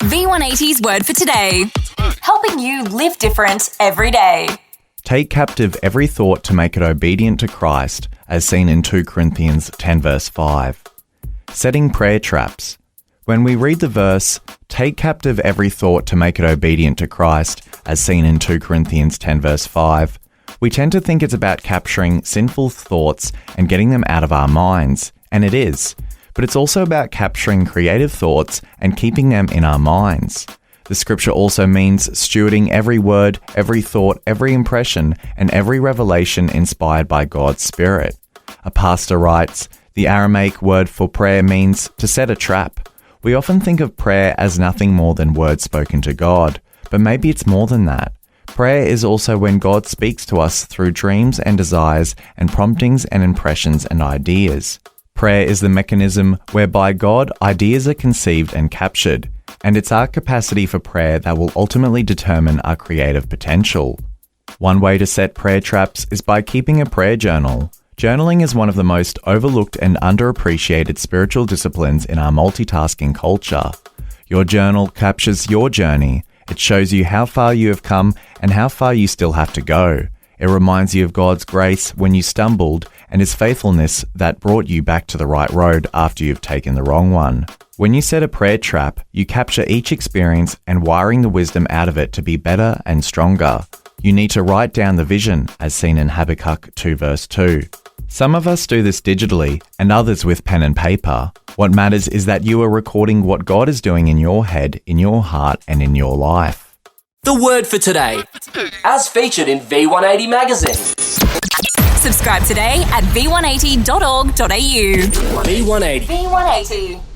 V180's word for today. Helping you live different every day. Take captive every thought to make it obedient to Christ, as seen in 2 Corinthians 10 verse 5. Setting prayer traps. When we read the verse, take captive every thought to make it obedient to Christ, as seen in 2 Corinthians 10 verse 5, we tend to think it's about capturing sinful thoughts and getting them out of our minds, and it is. But it's also about capturing creative thoughts and keeping them in our minds. The scripture also means stewarding every word, every thought, every impression, and every revelation inspired by God's Spirit. A pastor writes, the Aramaic word for prayer means to set a trap. We often think of prayer as nothing more than words spoken to God, but maybe it's more than that. Prayer is also when God speaks to us through dreams and desires and promptings and impressions and ideas. Prayer is the mechanism whereby God ideas are conceived and captured, and it's our capacity for prayer that will ultimately determine our creative potential. One way to set prayer traps is by keeping a prayer journal. Journaling is one of the most overlooked and underappreciated spiritual disciplines in our multitasking culture. Your journal captures your journey. It shows you how far you have come and how far you still have to go. It reminds you of God's grace when you stumbled and His faithfulness that brought you back to the right road after you've taken the wrong one. When you set a prayer trap, you capture each experience and wiring the wisdom out of it to be better and stronger. You need to write down the vision, as seen in Habakkuk 2 verse 2. Some of us do this digitally and others with pen and paper. What matters is that you are recording what God is doing in your head, in your heart, and in your life. The word for today, as featured in V180 magazine. Subscribe today at v180.org.au. V180. V180.